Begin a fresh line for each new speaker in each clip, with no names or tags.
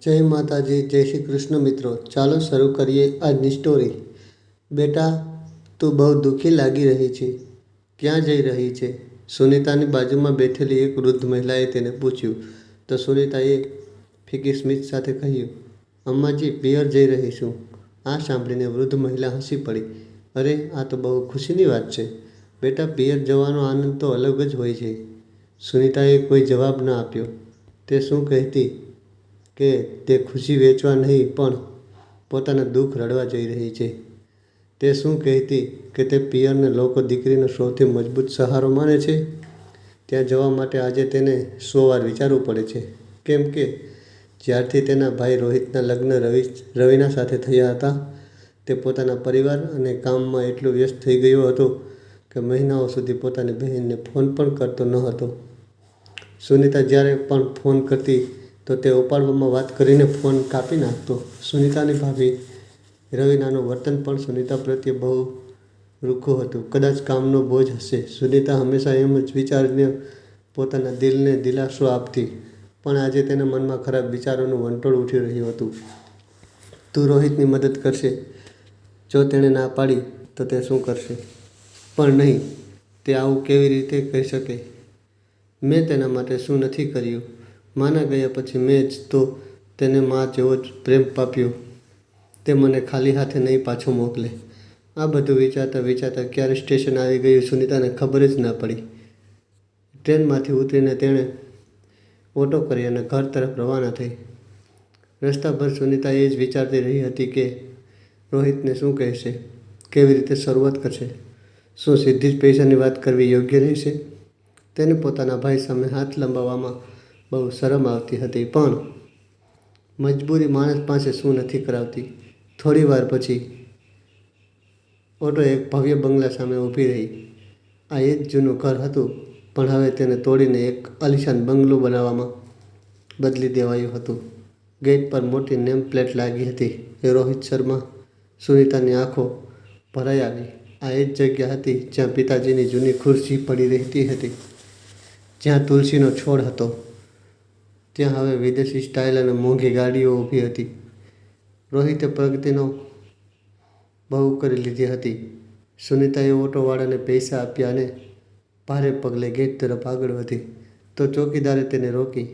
જય માતાજી, જય શ્રી કૃષ્ણ મિત્રો. ચાલો શરૂ કરીએ આજની સ્ટોરી. બેટા, તું બહુ દુઃખી લાગી રહી છે. ક્યાં જઈ રહી છે? સુનીતાની બાજુમાં બેઠેલી એક વૃદ્ધ મહિલાએ તેને પૂછ્યું. તો સુનીતાએ ફીકી સ્મિત સાથે કહ્યું, અમ્માજી, પિયર જઈ રહી છું. આ સાંભળીને વૃદ્ધ મહિલા હસી પડી. અરે, આ તો બહુ ખુશીની વાત છે. બેટા, પિયર જવાનો આનંદ તો અલગ જ હોય છે. સુનીતાએ કોઈ જવાબ ન આપ્યો. તે શું કહેતી કે તે ખુશી વેચવા નહીં પણ પોતાના દુઃખ રડવા જઈ રહી છે. તે શું કહેતી કે તે પિયરને લોકો દીકરીનો સૌથી મજબૂત સહારો માને છે. ત્યાં જવા માટે આજે તેને 100 વાર વિચારવું પડે છે. કેમ કે જ્યારથી તેના ભાઈ રોહિતના લગ્ન રવિના સાથે થયા હતા, તે પોતાના પરિવાર અને કામમાં એટલો વ્યસ્ત થઈ ગયો હતો કે મહિનાઓ સુધી પોતાની બહેનને ફોન પણ કરતો ન હતો. સુનીતા જ્યારે પણ ફોન કરતી તો તે ઉપાડવામાં વાત કરીને ફોન કાપી નાખતો. સુનીતાની ભાભી રવિનાનું વર્તન પણ સુનીતા પ્રત્યે બહુ રૂખું હતું. કદાચ કામનો બોજ હશે. સુનીતા હંમેશા એમ જ વિચારીને પોતાના દિલને દિલાસો આપતી. પણ આજે તેના મનમાં ખરાબ વિચારોનું વંટોળ ઉઠી રહ્યું હતું. તું રોહિતની મદદ કરશે? જો તેણે ના પાડી તો તે શું કરશે? પણ નહીં, તે આવું કેવી રીતે કહી શકે? મેં તેના માટે શું નથી કર્યું? માના ગયા પછી મેં જ તો તેને મા જેવો જ પ્રેમ પાપ્યો. તે મને ખાલી હાથે નહીં પાછો મોકલે. આ બધું વિચારતા વિચારતા ક્યારે સ્ટેશન આવી ગયું સુનીતાને ખબર જ ના પડી. ટ્રેનમાંથી ઉતરીને તેણે ઓટો કરી અને ઘર તરફ રવાના થઈ. રસ્તાભર સુનીતા એ જ વિચારતી રહી હતી કે રોહિતને શું કહેશે, કેવી રીતે શરૂઆત કરશે. શું સીધી જ પૈસાની વાત કરવી યોગ્ય રહેશે? તેને પોતાના ભાઈ સામે હાથ લંબાવવામાં બહુ શરમ આવતી હતી, પણ મજબૂરી માણસ પાસે શું નથી કરાવતી. થોડી વાર પછી ઓટો એક ભવ્ય બંગલા સામે ઊભી રહી. આ એ જ જૂનું ઘર હતું, પણ હવે તેને તોડીને એક આલિશાન બંગલો બનાવવામાં બદલી દેવાયું હતું. ગેટ પર મોટી નેમ પ્લેટ લાગી હતી. એ રોહિત શર્મા. સુનીતાની આંખો ભરાઈ આવી. આ એ જ જગ્યા હતી જ્યાં પિતાજીની જૂની ખુરશી પડી રહેતી હતી, જ્યાં તુલસીનો છોડ હતો. ત્યાં હવે વિદેશી સ્ટાઇલ અને મોંઘી ગાડીઓ ઊભી હતી. રોહિતે પ્રગતિનો બહુ કરી લીધી હતી. સુનીતાએ ઓટોવાળાને પૈસા આપ્યા અને ભારે પગલે ગેટ તરફ આગળ વધી. તો ચોકીદારે તેને રોકી.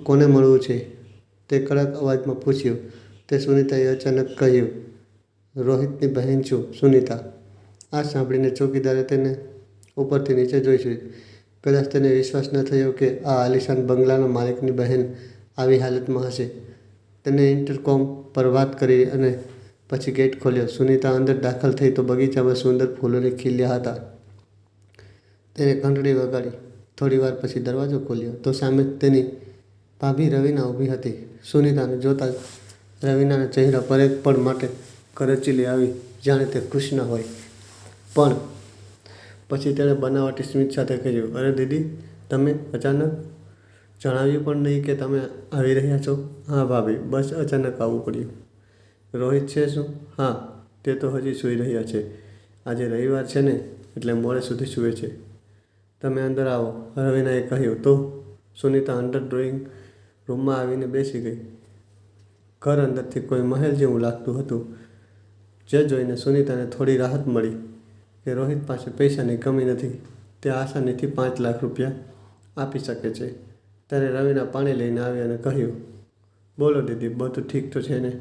કોને મળવું છે? તે કડક અવાજમાં પૂછ્યું. તે સુનીતાએ અચાનક કહ્યું, રોહિતની બહેન છું, સુનીતા. આ સાંભળીને ચોકીદારે તેને ઉપરથી નીચે જોઈ. કદાચ તેને વિશ્વાસ ન થયો કે આ આલિશાન બંગલાના માલિકની બહેન આવી હાલતમાં હશે. તેને ઇન્ટરકોમ પર વાત કરી અને પછી ગેટ ખોલ્યો. સુનીતા અંદર દાખલ થઈ તો બગીચામાં સુંદર ફૂલોને ખીલ્યા હતા. તેને ઘંટડી વગાડી. થોડી વાર પછી દરવાજો ખોલ્યો તો સામે તેની ભાભી રવિના ઊભી હતી. સુનીતાને જોતા જ રવિનાના ચહેરા પર એક પળ માટે કરચલી આવી, જાણે તે ખુશ ન હોય. પણ પછી તેણે બનાવટી સ્મિત સાથે કહ્યું, અરે દીદી, તમે અચાનક જણાવ્યું પણ નહીં કે તમે આવી રહ્યા છો? હા ભાભી, બસ અચાનક આવવું પડ્યું. રોહિત છે શું? હા, તે તો હજી સૂઈ રહ્યા છે. આજે રવિવાર છે ને, એટલે મોડે સુધી સૂવે છે. તમે અંદર આવો, રવિનાએ કહ્યું. તો સુનીતા અંદર ડ્રોઈંગ રૂમમાં આવીને બેસી ગઈ. ઘર અંદરથી કોઈ મહેલ જેવું લાગતું હતું, જે જોઈને સુનીતાને થોડી રાહત મળી કે રોહિત પાસે પૈસાની કમી નથી. તે આસાનીથી 5 લાખ રૂપિયા આપી શકે છે. ત્યારે રવિના પાણી લઈને આવી અને કહ્યું, બોલો દીદી, બધું ઠીક તો છે ને?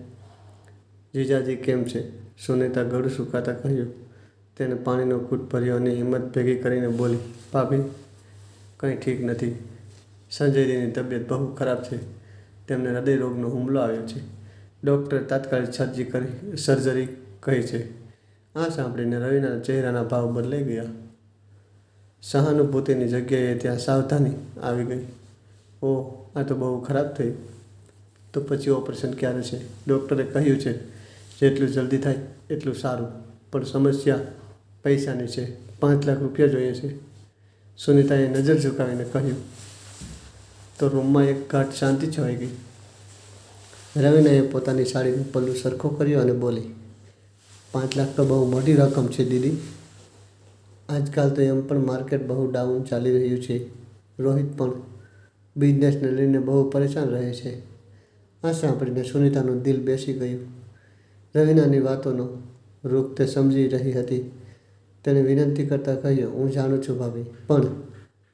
જીજાજી કેમ છે? સુનીતા ગળું સુકાતા કહ્યું. તેને પાણીનો ઘૂંટ ભર્યો અને હિંમત ભેગી કરીને બોલી, ભાભી, કંઈ ઠીક નથી. સંજયજીની તબિયત બહુ ખરાબ છે. તેમને હૃદયરોગનો હુમલો આવ્યો છે. ડૉક્ટરે તાત્કાલિક સર્જરી કહી છે. આ સાંભળીને રવિના ચહેરાના ભાવ બદલાઈ ગયા. સહાનુભૂતિની જગ્યાએ ત્યાં સાવધાની આવી ગઈ. ઓહ, આ તો બહુ ખરાબ થયું. તો પછી ઓપરેશન ક્યારે છે? ડૉક્ટરે કહ્યું છે જેટલું જલ્દી થાય એટલું સારું. પણ સમસ્યા પૈસાની છે. 5 લાખ રૂપિયા જોઈએ છે. સુનીતાએ નજર ઝુકાવીને કહ્યું. તો રૂમમાં એક ગાઢ શાંતિ છવાઈ ગઈ. રવિનાએ પોતાની સાડીનું પલ્લું સરખો કર્યો અને બોલી, 5 લાખ તો બહુ મોટી રકમ છે દીદી. આજકાલ તો એમ પણ માર્કેટ બહુ ડાઉન ચાલી રહ્યું છે. રોહિત પણ બિઝનેસને લઈને બહુ પરેશાન રહે છે. આ સાંભળીને સુનિતાનું દિલ બેસી ગયું. રવીનાની વાતોનો રૂખ તે સમજી રહી હતી. તેણે વિનંતી કરતાં કહ્યું, હું જાણું છું ભાભી, પણ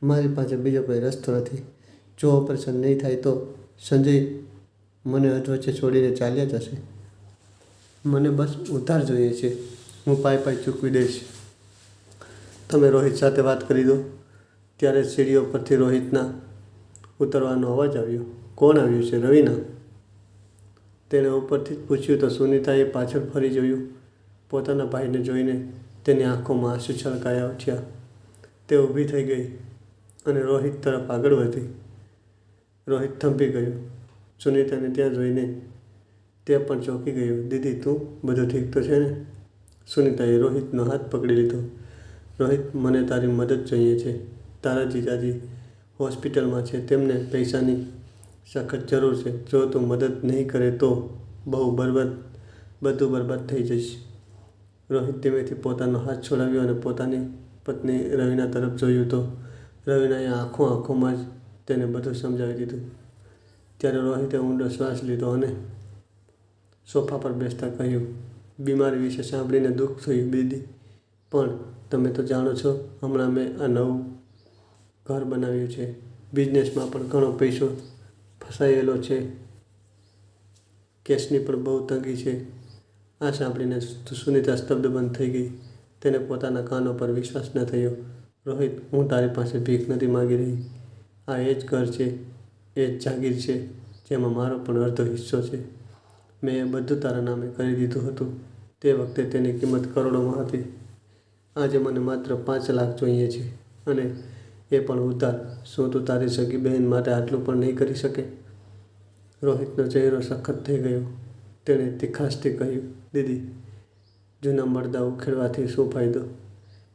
મારી પાસે બીજો કોઈ રસ્તો નથી. જો ઓપરેશન નહીં થાય તો સંજય મને અધવચ્ચે છોડીને ચાલ્યા જશે. મને બસ ઉધાર જોઈએ છે. હું પાઈ ચૂકવી દઈશ. તમે રોહિત સાથે વાત કરી દો. ત્યારે સીડીઓ પરથી રોહિતના ઉતરવાનો અવાજ આવ્યો. કોણ આવ્યું છે? રવીના. તેણે ઉપરથી જ પૂછ્યું તો સુનિતાએ પાછળ ફરી જોયું. પોતાના ભાઈને જોઈને તેની આંખોમાં આંસુ છલકાયા ઉઠ્યા. તે ઊભી થઈ ગઈ અને રોહિત તરફ આગળ વધી. રોહિત થંભી ગયો. સુનિતાને ત્યાં જોઈને તે પણ ચોંકી ગયો. દીદી, તું? બધું ઠીક તો છે ને? સુનિતાએ રોહિતનો હાથ પકડી લીધો. રોહિત, મને તારી મદદ જોઈએ છે. તારા જીજાજી હોસ્પિટલમાં છે. તેમને પૈસાની સખત જરૂર છે. જો તું મદદ નહીં કરે તો બધું બરબાદ થઈ જશે. રોહિત ધીમેથી પોતાનો હાથ છોડાવ્યો અને પોતાની પત્ની રવીના તરફ જોયું તો રવીનાએ આંખોમાં જ તેને બધું સમજાવી દીધું. ત્યારે રોહિતે ઊંડો શ્વાસ લીધો અને સોફા પર બેસતા કહ્યું, બીમારી વિશે સાંભળીને દુઃખ થયું દીદી, પણ તમે તો જાણો છો, હમણાં મેં આ નવું ઘર બનાવ્યું છે. બિઝનેસમાં પણ ઘણો પૈસો ફસાયેલો છે. કેશની પણ બહુ તંગી છે. આ સાંભળીને સુનિતા સ્તબ્ધ બંધ થઈ ગઈ. તેને પોતાના કાનો પર વિશ્વાસ ન થયો. રોહિત, હું તારી પાસે ભીખ નથી માગી રહી. આ એ જ ઘર છે, એ જ જાગીર છે, જેમાં મારો પણ અડધો હિસ્સો છે. મેં એ બધું તારા નામે કરી દીધું હતું. તે વખતે તેની કિંમત કરોડોમાં હતી. આજે મને માત્ર 5 લાખ જોઈએ છે, અને એ પણ ઉધાર. શું તું તારી સગી બહેન માટે આટલું પણ નહીં કરી શકે? રોહિતનો ચહેરો સખત થઈ ગયો. તેણે તીખાશથી કહ્યું, દીદી, જૂના મળદા ઉખેડવાથી શું ફાયદો?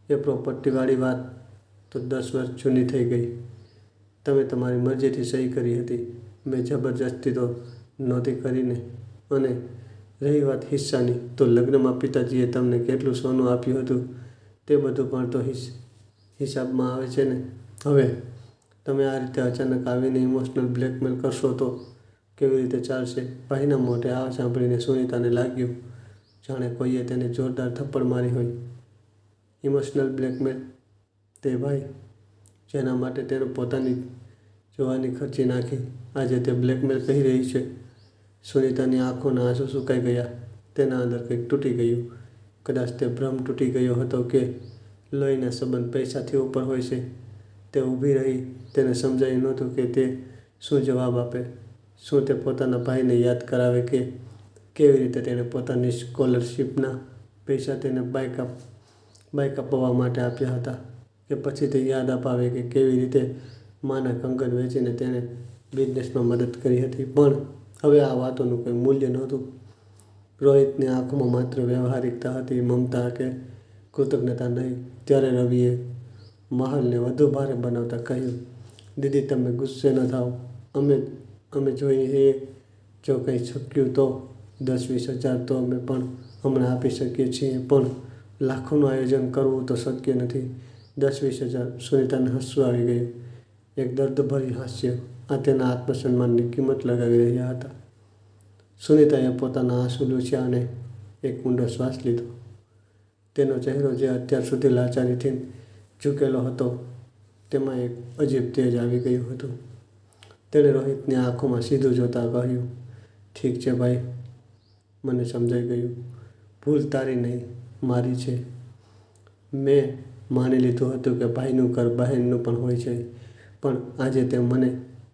એ પ્રોપર્ટીવાળી વાત તો 10 વર્ષ જૂની થઈ ગઈ. તમે તમારી મરજીથી સહી કરી હતી. મેં જબરજસ્તી તો નહોતી કરીને. અને રહી વાત હિસ્સાની, તો લગ્નમાં પિતાજીએ તમને કેટલું સોનું આપ્યું હતું તે બધું પણ તો હિસાબમાં આવે છે ને. હવે તમે આ રીતે અચાનક આવીને ઇમોશનલ બ્લેકમેલ કરશો તો કેવી રીતે ચાલશે? ભાઈના મોઢે આ સાંભળીને સુનિતાને લાગ્યું જાણે કોઈએ તેને જોરદાર થપ્પડ મારી હોય. Emotional blackmail? તે ભાઈ જેના માટે તેણે પોતાની જવાની ખર્ચી નાખી, આજે તે બ્લેકમેલ કહી રહી છે? સુનિતાની આંખોના આંસુ સુકાઈ ગયા. તેના અંદર કંઈક તૂટી ગયું. કદાચ તે ભ્રમ તૂટી ગયો હતો કે લોહીના સંબંધ પૈસાથી ઉપર હોય છે. તે ઊભી રહી. તેને સમજાયું નહોતું કે તે શું જવાબ આપે. શું તે પોતાના ભાઈને યાદ કરાવે કે કેવી રીતે તેણે પોતાની સ્કોલરશિપના પૈસા તેને બાઇક અપાવવા માટે આપ્યા હતા, કે પછી તે યાદ અપાવે કે કેવી રીતે માના કંગન વેચીને તેણે બિઝનેસમાં મદદ કરી હતી. પણ હવે આ વાતોનું કોઈ મૂલ્ય નહોતું. રોહિતની આંખોમાં માત્ર વ્યવહારિકતા હતી, મમતા કે કૃતજ્ઞતા નહીં. ત્યારે રવિએ માહોલને વધુ ભારે બનાવતા કહ્યું, દીદી, તમે ગુસ્સે ન થાઓ. અમે જોઈએ જો કંઈ શક્યું તો 10-20 હજાર તો અમે પણ હમણાં આપી શકીએ છીએ, પણ લાખોનું આયોજન કરવું તો શક્ય નથી. 10-20 હજાર? સુનિતાને હસવું આવી ગયું. એક દર્દભર્યું હાસ્ય. આ તેના આત્મસન્માનની કિંમત લગાવી રહ્યા હતા. સુનિતાએ પોતાના આંસુ લૂછ્યા અને એક ઊંડો શ્વાસ લીધો. તેનો ચહેરો જે અત્યાર સુધી લાચારીથી ઝૂકેલો હતો, તેમાં એક અજીબ તેજ આવી ગયું હતું. તેણે રોહિતની આંખોમાં સીધું જોતા કહ્યું, ઠીક છે ભાઈ, મને સમજાઈ ગયું. ભૂલ તારી નહીં, મારી છે. મેં માની લીધું હતું કે ભાઈનું ઘર બહેનનું પણ હોય છે, પણ આજે તે મને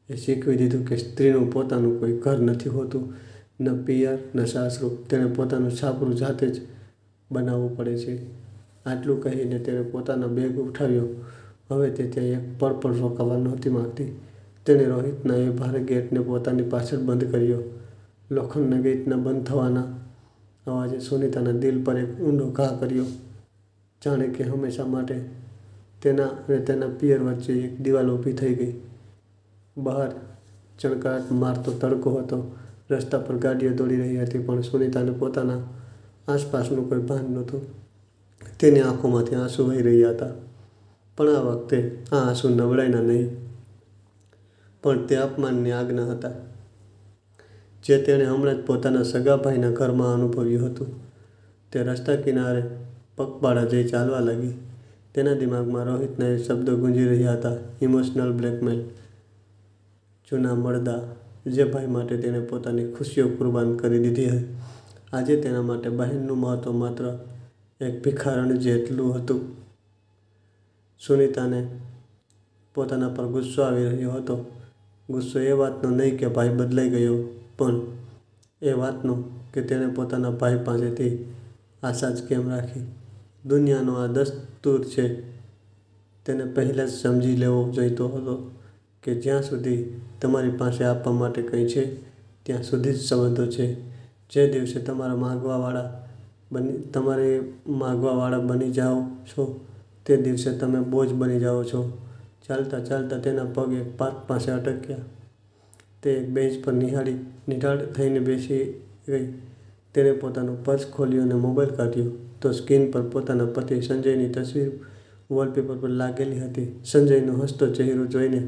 એ શીખવી દીધું કે સ્ત્રીનું પોતાનું કોઈ ઘર નથી હોતું. ન પિયર, ન સાસરું. તેણે પોતાનું છાપરું જાતે જ બનાવવું પડે છે. આટલું કહીને તેણે પોતાનો બેગ ઉઠાવ્યો. હવે તે ત્યાં એક પળ પણ રોકાવા નહોતી માંગતી. તેણે રોહિતના એ ભારે ગેટને પોતાની પાછળ બંધ કર્યો. લોખંડના ગેટના બંધ થવાના અવાજે સુનિતાના દિલ પર એક ઊંડો ઘા કર્યો. જાણે કે હંમેશા માટે તેના અને તેના પિયર વચ્ચે એક દિવાલ ઊભી થઈ ગઈ. બહાર ચણકાટ મારતો તડકો હતો. રસ્તા પર ગાડીઓ દોડી રહી હતી, પણ સુનિતાને પોતાના આસપાસનું કોઈ ભાન નહોતું. તેની આંખોમાંથી આંસુ વહી રહ્યા હતા, પણ આ વખતે આ આંસુ નબળાઈના નહીં, પણ તે અપમાનની આજ્ઞા હતા, જે તેણે હમણાં જ પોતાના સગા ભાઈના ઘરમાં અનુભવ્યું હતું. તે રસ્તા કિનારે પગપાળા જઈ ચાલવા લાગી. તેના દિમાગમાં રોહિતના એ શબ્દો ગુંજી રહ્યા હતા, ઇમોશનલ બ્લેકમેલ. જૂના મળદા, જે ભાઈ માટે તેણે પોતાની ખુશીઓ કુરબાન કરી દીધી, આજે તેના માટે બહેનનું મહત્ત્વ માત્ર એક ભિખારણ જેટલું હતું. સુનીતાને પોતાના પર ગુસ્સો આવી રહ્યો હતો. ગુસ્સો એ વાતનો નહીં કે ભાઈ બદલાઈ ગયો, પણ એ વાતનો કે તેણે પોતાના ભાઈ પાસેથી આશા જ કેમ રાખી. દુનિયાનો આ દસ્તુર છે. તેને પહેલાં જ સમજી લેવો જોઈતો હતો કે જ્યાં સુધી તમારી પાસે આપવા માટે કંઈ છે, ત્યાં સુધી જ સંબંધો છે. જે દિવસે તમારે માગવાવાળા બની જાઓ છો, તે દિવસે તમે બોજ બની જાઓ છો. ચાલતા ચાલતા તેના પગ એક પાર્ક પાસે અટક્યા. તે એક બેન્ચ પર નિઢાળ થઈને બેસી ગઈ. તેણે પોતાનું પર્સ ખોલ્યું અને મોબાઈલ કાઢ્યો તો સ્ક્રીન પર પોતાના પતિ સંજયની તસવીર વોલપેપર પર લાગેલી હતી. સંજયનો હસતો ચહેરો જોઈને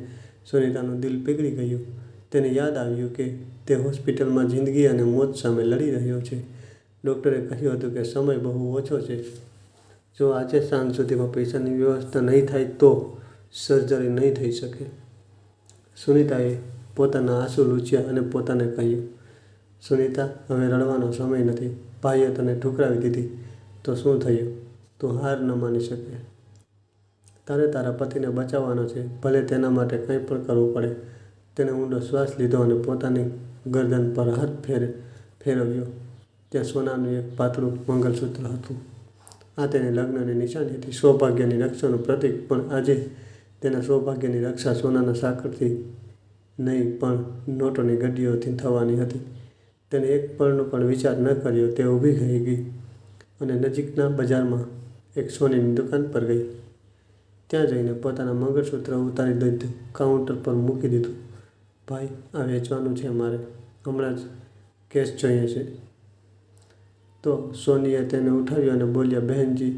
સુનીતાનું દિલ પીગળી ગયું. તેને યાદ આવ્યું કે તે હોસ્પિટલમાં જિંદગી અને મોત સામે લડી રહ્યો છે. ડૉક્ટરે કહ્યું હતું કે સમય બહુ ઓછો છે. જો આજે સાંજ સુધીમાં પૈસાની વ્યવસ્થા નહીં થાય તો સર્જરી નહીં થઈ શકે. સુનીતાએ પોતાના આંસુ લૂછ્યા અને પોતાને કહ્યું, સુનીતા, હવે રડવાનો સમય નથી. ભાઈએ તને ઠુકરાવી દીધી તો શું થયું? તું હાર ન માની શકે. તારે તારા પતિને બચાવવાનો છે, ભલે તેના માટે કંઈ પણ કરવું પડે. તેણે ઊંડો શ્વાસ લીધો અને પોતાની ગરદન પર હાથ ફેરવ્યો. ત્યાં સોનાનું એક પાતળું મંગલસૂત્ર હતું. આ તેની લગ્નની નિશાની હતી, સૌભાગ્યની રક્ષાનું પ્રતીક. પણ આજે તેના સૌભાગ્યની રક્ષા સોનાના સાકરથી નહીં, પણ નોટોની ગड्डीઓથી થવાની હતી. તેને એક પળનો પણ વિચાર ન કર્યો. તે ઊભી થઈ ગઈ અને નજીકના બજારમાં એક સોનીની દુકાન પર ગઈ. ત્યાં જઈને પોતાના મંગળસૂત્ર ઉતારી દીધું, કાઉન્ટર પર મૂકી દીધું. ભાઈ, આ વેચવાનું છે મારે, હમણાં જ કેશ જોઈએ છે. તો સોનીએ તેને ઉઠાવ્યો અને બોલ્યા, બહેનજી,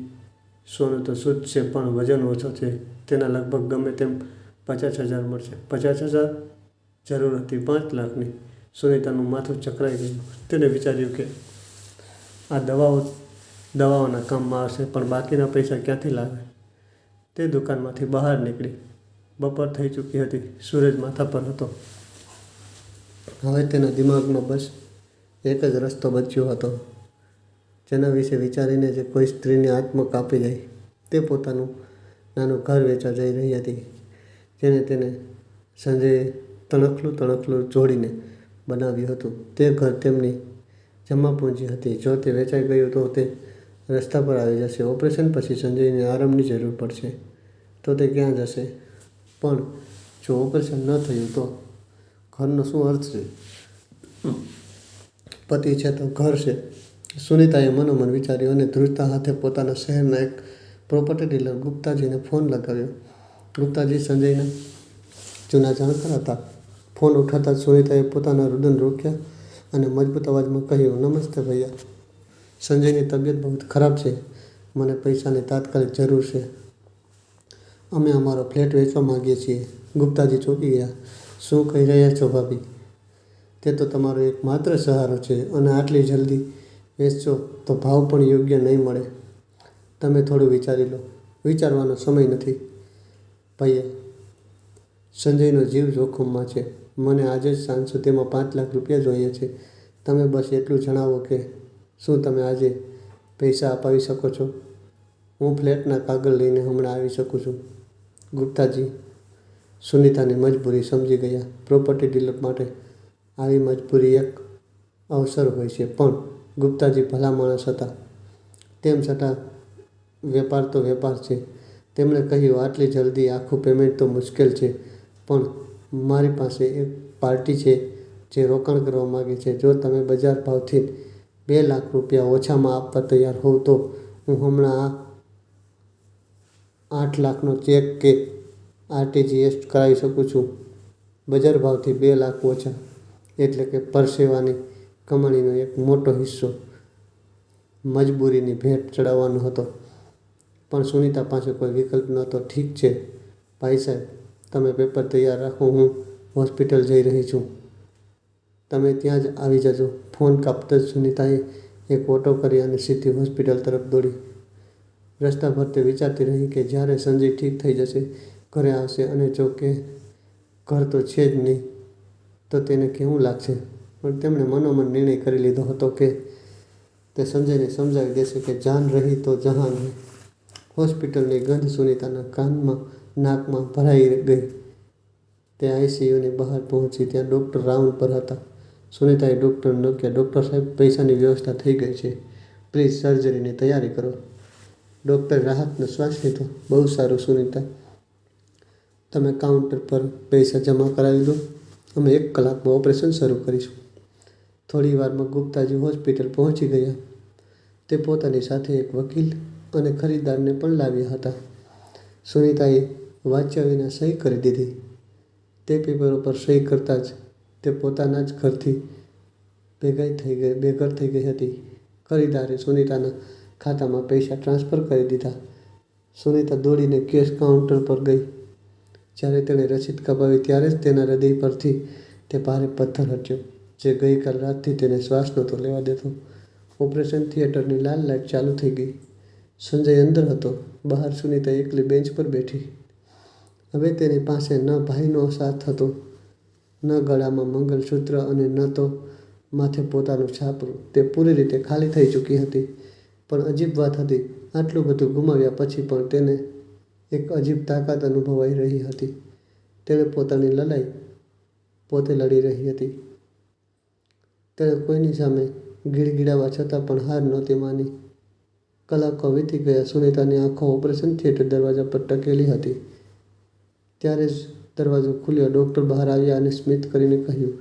સોનું તો શુદ્ધ છે પણ વજન ઓછો છે. તેના લગભગ ગમે તેમ 50,000 મળશે. 50,000? જરૂર હતી 5 લાખની. સુનીતાનું માથું ચકરાઈ ગયું. તેને વિચાર્યું કે આ દવાઓના કામમાં આવશે, પણ બાકીના પૈસા ક્યાંથી લાવે? તે દુકાનમાંથી બહાર નીકળી. બપોર થઈ ચૂકી હતી. સૂરજ માથા પર હતો. હવે તેના દિમાગમાં બસ એક જ રસ્તો બચ્યો હતો, જેના વિશે વિચારીને જે કોઈ સ્ત્રીની આત્મા કાપી જાય. તે પોતાનું નાનું ઘર વેચવા જઈ રહી હતી, જેને તેને સંજયે તણખલું જોડીને બનાવ્યું હતું. તે ઘર તેમની જમા પૂંજી હતી. જો તે વેચાઈ ગયું તો તે રસ્તા પર આવી જશે. ઓપરેશન પછી સંજયને આરામની જરૂર પડશે તો તે ક્યાં જશે? પણ જો ઓપરેશન ન થયું તો ઘરનો શું અર્થ છે? પતિ છે તો ઘર છે. સુનીતાએ મનોમન વિચાર્યું અને ધ્રુજતા હાથે પોતાના શહેરના એક પ્રોપર્ટી ડીલર ગુપ્તાજીને ફોન લગાવ્યો. ગુપ્તાજી સંજયના જૂના જાણકાર હતા. ફોન ઉઠાતા સુનીતાએ પોતાના રુદન રોક્યા અને મજબૂત અવાજમાં કહ્યું, નમસ્તે ભૈયા, સંજયની તબિયત બહુ ખરાબ છે. મને પૈસાની તાત્કાલિક જરૂર છે. અમે અમારો ફ્લેટ વેચવા માંગીએ છીએ. ગુપ્તાજી ચોંકી ગયા. શું કહી રહ્યા છો ભાભી? તે તો તમારો એકમાત્ર સહારો છે અને આટલી જલ્દી વેચશો તો ભાવ પણ યોગ્ય નહીં મળે. તમે થોડું વિચારી લો. વિચારવાનો સમય નથી ભૈયા. સંજયનો જીવ જોખમમાં છે. મને આજે જ સાંજ સુધીમાં 5 લાખ રૂપિયા જોઈએ છે. તમે બસ એટલું જણાવો કે શું તમે આજે પૈસા અપાવી શકો છો? હું ફ્લેટના કાગળ લઈને હમણાં આવી શકું છું. ગુપ્તાજી સુનીતાની મજબૂરી સમજી ગયા. પ્રોપર્ટી ડીલર માટે આવી મજબૂરી એક અવસર હોય છે, પણ ગુપ્તાજી ભલા માણસ હતા. તેમ છતાં વેપાર તો વેપાર છે. તેમણે કહ્યું, આટલી જલ્દી આખું પેમેન્ટ તો મુશ્કેલ છે, પણ મારી પાસે એક પાર્ટી છે જે રોકાણ કરવા માગે છે. જો તમે બજાર ભાવથી 2 લાખ રૂપિયા ઓછામાં આપવા તૈયાર હોવ તો હું હમણાં 8 લાખનો ચેક કે RTGS કરાવી શકું છું. બજાર ભાવથી 2 લાખ ઓછા એટલે કે પરસેવાની કમાણીનો એક મોટો હિસ્સો મજબૂરીની ભેટ ચડાવવાનો હતો. પણ સુનીતા પાસે કોઈ વિકલ્પ નહોતો. ઠીક છે ભાઈ સાહેબ, તમે પેપર તૈયાર રાખો, હું હોસ્પિટલ જઈ રહી છું. તમે ત્યાં જ આવી જજો. ફોન કાપતા જ સુનીતાએ એક ઓટો કરી અને સીધી હોસ્પિટલ તરફ દોડી. રસ્તાભર તે વિચારતી રહી કે જ્યારે સંજય ઠીક થઈ જશે, ઘરે આવશે અને જો કે ઘર તો છે જ નહીં તો તેને કેવું લાગશે. પણ તેમણે મનોમન નિર્ણય કરી લીધો હતો કે તે સંજયને સમજાવી દેશે કે જાન રહી તો જહાન રહી. હોસ્પિટલની ગંધ સુનીતાના કાનમાં નાકમાં ભરાઈ ગઈ. તે આઈસીયુની બહાર પહોંચી ત્યાં ડૉક્ટર રાઉન્ડ પર હતા. સુનીતાએ ડૉક્ટરને કહ્યું, ડૉક્ટર સાહેબ, પૈસાની વ્યવસ્થા થઈ ગઈ છે, પ્લીઝ સર્જરીની તૈયારી કરો. ડૉક્ટરે રાહતનો શ્વાસ લીધો. બહુ સારું સુનીતા, તમે કાઉન્ટર પર પૈસા જમા કરાવી દો, અમે 1 કલાકમાં ઓપરેશન શરૂ કરીશું. થોડી વારમાં ગુપ્તાજી હોસ્પિટલ પહોંચી ગયા. તે પોતાની સાથે એક વકીલ અને ખરીદદારને પણ લાવ્યા હતા. સુનીતાએ વાંચ્યા વિના સહી કરી દીધી. તે પેપરો પર સહી કરતાં જ તે પોતાના જ ઘરથી બેઘર થઈ ગઈ હતી. ખરીદારે સુનીતાના ખાતામાં પૈસા ટ્રાન્સફર કરી દીધા. સુનીતા દોડીને કેશ કાઉન્ટર પર ગઈ. જ્યારે તેણે રસીદ કપાવી ત્યારે જ તેના હૃદય પરથી તે ભારે પથ્થર હટ્યો, જે ગઈકાલ રાતથી તેને શ્વાસ નહોતો લેવા દેતો. ઓપરેશન થિયેટરની લાલ લાઇટ ચાલુ થઈ ગઈ. સંજય અંદર હતો. બહાર સુનીતા એકલી બેન્ચ પર બેઠી. હવે તેની પાસે ન ભાઈનો સાથ હતો, ન ગળામાં મંગલસૂત્ર અને ન તો માથે પોતાનું છાપરું. તે પૂરી રીતે ખાલી થઈ ચૂકી હતી. પણ અજીબ વાત હતી, આટલું બધું ગુમાવ્યા પછી પણ તેને એક અજીબ તાકાત અનુભવાઈ રહી હતી. તેણે પોતાની લડાઈ પોતે લડી રહી હતી. તેણે કોઈની સામે ગીડગીડાવા છતાં પણ હાર નહોતી માની. કલાકો વીતી ગયા. સુનીતાની આંખો ઓપરેશન થિયેટર દરવાજા પર ટકેલી હતી. ત્યારે જ દરવાજો ખુલ્યો. ડૉક્ટર બહાર આવ્યા અને સ્મિત કરીને કહ્યું,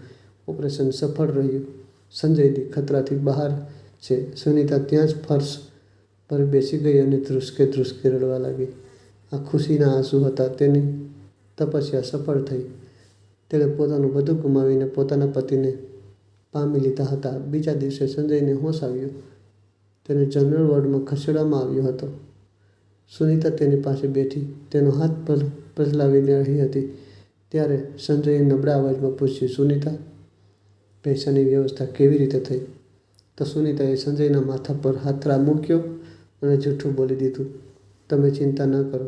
ઓપરેશન સફળ રહ્યું. સંજયજી ખતરાથી બહાર છે. સુનીતા ત્યાં જ ફર્શ પર બેસી ગઈ અને ધ્રુસકે ધ્રુસકે રડવા લાગી. આ ખુશીના આંસુ હતા. તેની તપસ્યા સફળ થઈ. તેણે પોતાનું બધું ગુમાવીને પોતાના પતિને પામી લીધા હતા. બીજા દિવસે સંજયને હોશ આવ્યો. તેને જનરલ વોર્ડમાં ખસેડવામાં આવ્યો હતો. સુનીતા તેની પાસે બેઠી, તેનો હાથ પસલાવીને રહી હતી. ત્યારે સંજયે નબળા અવાજમાં પૂછ્યું, સુનીતા, પૈસાની વ્યવસ્થા કેવી રીતે થઈ? તો સુનીતાએ સંજયના માથા પર હાથ મૂક્યો અને જૂઠું બોલી દીધું, તમે ચિંતા ન કરો,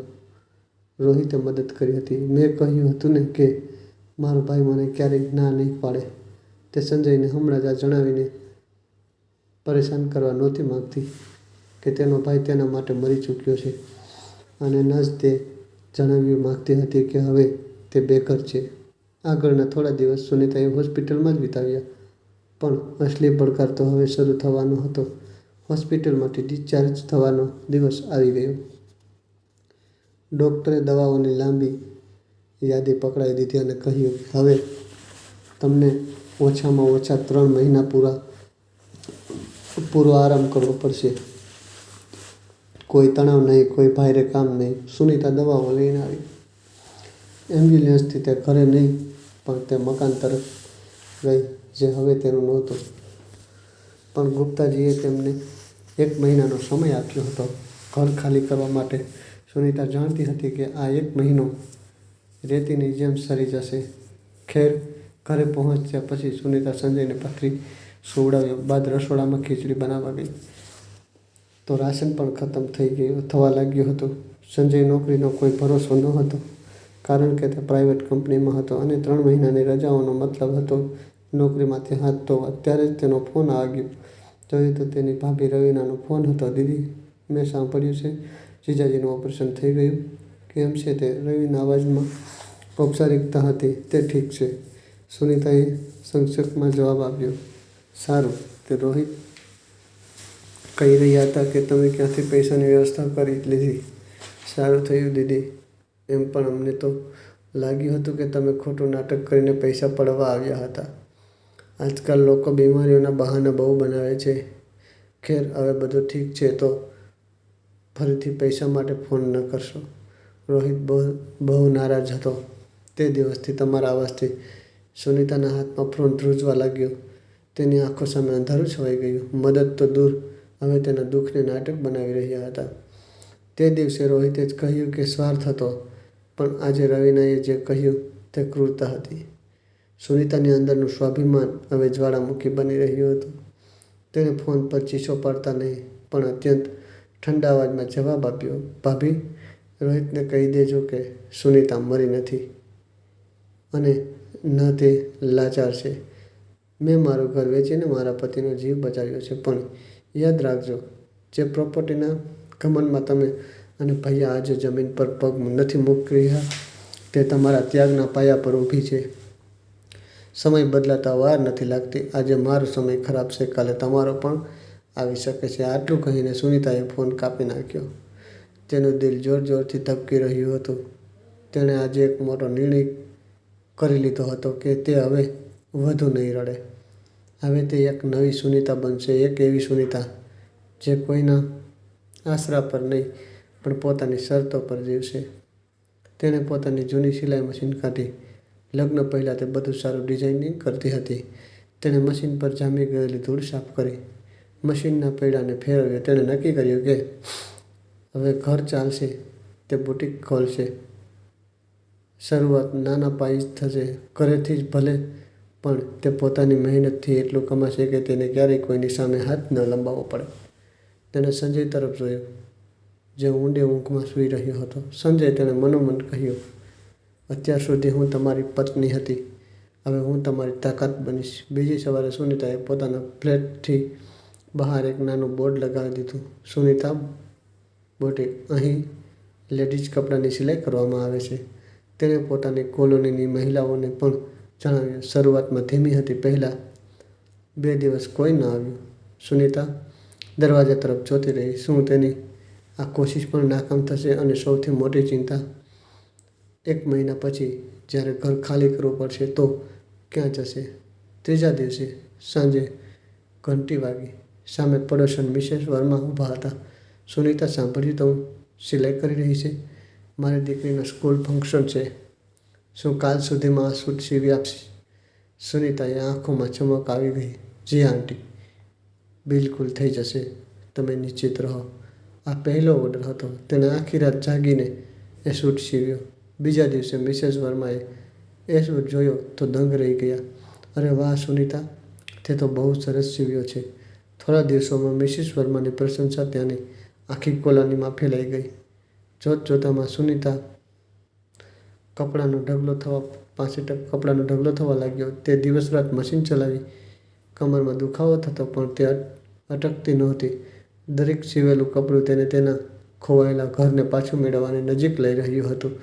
રોહિતે મદદ કરી હતી. મેં કહ્યું હતું ને કે મારો ભાઈ મને ક્યારેય ના નહીં પાડે. તે સંજયને હમણાં જ આ જણાવીને પરેશાન કરવા નહોતી માંગતી કે તેનો ભાઈ તેના માટે મરી ચૂક્યો છે, અને ન જ તે જણાવવી માંગતી હતી કે હવે તે બેઘર છે. આગળના થોડા દિવસ સુનીતાએ હોસ્પિટલમાં જ વિતાવ્યા. પણ અસલી પડકાર તો હવે શરૂ થવાનો હતો. હોસ્પિટલમાંથી ડિસ્ચાર્જ થવાનો દિવસ આવી ગયો. ડૉક્ટરે દવાઓની લાંબી યાદી પકડાવી દીધી અને કહ્યું, હવે તમને ઓછામાં ઓછા 3 મહિના પૂરો આરામ કરવો પડશે. કોઈ તણાવ નહીં, કોઈ ભારે કામ નહીં. સુનીતા દવાઓ લઈને આવી. એમ્બ્યુલન્સથી તે ઘરે નહીં પણ તે મકાન તરફ ગઈ જે હવે તેનું નહોતું. પણ ગુપ્તાજીએ તેમને 1 મહિનાનો સમય આપ્યો હતો ઘર ખાલી કરવા માટે. સુનીતા જાણતી હતી કે આ 1 મહિનો રેતીની જેમ સરી જશે. ખેર, ઘરે પહોંચ્યા પછી સુનીતા સંજયને પથરી સુવડાવ્યો બાદ રસોડામાં ખીચડી બનાવવા ગઈ. તો રાશન પણ ખતમ થવા લાગ્યું હતું. સંજય નોકરીનો કોઈ ભરોસો ન હતો, કારણ કે તે પ્રાઇવેટ કંપનીમાં હતો અને 3 મહિનાની રજાઓનો મતલબ હતો નોકરીમાંથી હાથ ધોવા. ત્યારે જ તેનો ફોન આવ્યો. જોયું તો તેની ભાભી રવીનાનો ફોન હતો. દીદી, મેં સાંભળ્યું છે જીજાજીનું ઓપરેશન થઈ ગયું. કેમ છે તે? રવિના અવાજમાં ઔપચારિકતા હતી. તે ઠીક છે, સુનીતાએ સંક્ષેપમાં જવાબ આપ્યો. સારું. તે રોહિત કહી રહ્યા હતા કે તમે ક્યાંથી પૈસાની વ્યવસ્થા કરી લીધી. સારું થયું દીદી. એમ પણ અમને તો લાગ્યું હતું કે તમે ખોટું નાટક કરીને પૈસા પડવા આવ્યા હતા. આજકાલ લોકો બીમારીઓના બહાના બહુ બનાવે છે. ખેર, હવે બધું ઠીક છે તો ફરીથી પૈસા માટે ફોન ન કરશો. રોહિત બહુ નારાજ હતો તે દિવસથી તમારા અવાજથી. સુનીતાના હાથમાં ફોન ધ્રુજવા લાગ્યો. તેની આંખો સામે અંધારું છવાઈ ગયું. મદદ તો દૂર, હવે તેના દુઃખને નાટક બનાવી રહ્યા હતા. તે દિવસે રોહિતે જ કહ્યું કે સ્વાર્થ હતો, પણ આજે રવીનાએ જે કહ્યું તે ક્રૂરતા હતી. સુનિતાની અંદરનું સ્વાભિમાન હવે જ્વાળામુખી બની રહ્યું હતું. તેણે ફોન પર ચીસો પાડતા નહીં પણ અત્યંત ઠંડા અવાજમાં જવાબ આપ્યો, ભાભી, રોહિતને કહી દેજો કે સુનિતા મરી નથી અને ન તે લાચાર છે. મેં મારું ઘર વેચીને મારા પતિનો જીવ બચાવ્યો છે, પણ યાદ રાખજો, જે પ્રોપર્ટીના ઘમંડમાં તમે અને ભૈયા આજે જમીન પર પગ નથી મૂકી રહ્યા, તે તમારા ત્યાગના પાયા પર ઊભી છે. સમય બદલાતા વાર નથી લાગતી. આજે મારો સમય ખરાબ છે, કાલે તમારો પણ આવી શકે છે. આટલું કહીને સુનિતાએ ફોન કાપી નાખ્યો. તેનું દિલ જોર જોરથી ધબકી રહ્યું હતું. તેણે આજે એક મોટો નિર્ણય કરી લીધો હતો કે તે હવે વધુ નહીં રડે. હવે તે એક નવી સુનિતા બનશે, એક એવી સુનિતા જે કોઈના આશરા પર નહીં પણ પોતાની શરતો પર જીવશે. તેણે પોતાની જૂની સિલાઈ મશીન કાઢી. લગ્ન પહેલાં તે બધું સારું ડિઝાઇનિંગ કરતી હતી. તેણે મશીન પર જામી ગયેલી ધૂળ સાફ કરી, મશીનના પૈડાને ફેરવ્યો. તેણે નક્કી કર્યું કે હવે ઘર ચાલશે. તે બુટીક ખોલશે. શરૂઆત નાના પાયે જ થશે, ઘરેથી જ ભલે, પણ તે પોતાની મહેનતથી એટલું કમાશે કે તેને ક્યારેય કોઈની સામે હાથ ન લંબાવવો પડે. તેણે સંજય તરફ જોયો, જે ઊંડે ઊંઘમાં સૂઈ રહ્યો હતો. સંજય, તેણે મનોમન કહ્યું, અત્યાર સુધી હું તમારી પત્ની હતી, હવે હું તમારી તાકાત બનીશ. બીજી સવારે સુનિતાએ પોતાના ફ્લેટથી બહાર એક નાનું બોર્ડ લગાવી દીધું, સુનિતા બુટીક. અહીં લેડીઝ કપડાની સિલાઈ કરવામાં આવે છે. તેણે પોતાની કોલોનીની મહિલાઓને પણ જણાવ્યું. શરૂઆતમાં ધીમી હતી. પહેલાં 2 દિવસ કોઈ ન આવ્યું. સુનિતા દરવાજા તરફ જોતી રહી. શું તેની આ કોશિશ પણ નાકામ થશે? અને સૌથી મોટી ચિંતા, 1 મહિના પછી જ્યારે ઘર ખાલી કરવું પડશે તો ક્યાં જશે? ત્રીજા દિવસે સાંજે ઘંટી વાગી. સામે પડોશન મિસેસ વર્મા ઊભા હતા. સુનિતા, સાંભળ્યું તો સિલાઈ કરી રહી છે? મારી દીકરીના સ્કૂલ ફંક્શન છે. શું કાલ સુધીમાં આ સૂટ સીવી આપશે? સુનિતાએ આંખોમાં ચમક આવી ગઈ. જી આંટી, બિલકુલ થઈ જશે, તમે નિશ્ચિત રહો. આ પહેલો ઓર્ડર હતો. તેણે આખી રાત જાગીને એ સૂટ સીવ્યો. બીજા દિવસે મિસેસ વર્માએ એ સૂટ જોયો તો દંગ રહી ગયા. અરે વાહ સુનિતા, તે તો બહુ સરસ સીવ્યો છે. થોડા દિવસોમાં મિસિસ વર્માની પ્રશંસા ત્યાંની આખી કોલોનીમાં ફેલાઈ ગઈ. જોત જોતામાં સુનિતા કપડાનો ઢગલો થવા લાગ્યો. તે દિવસ રાત મશીન ચલાવી. કમરમાં દુખાવો થતો પણ તે અટકતી નહોતી. દરેક સીવેલું કપડું તેને તેના ખોવાયેલા ઘરને પાછું મેળવવાની નજીક લઈ રહ્યું હતું.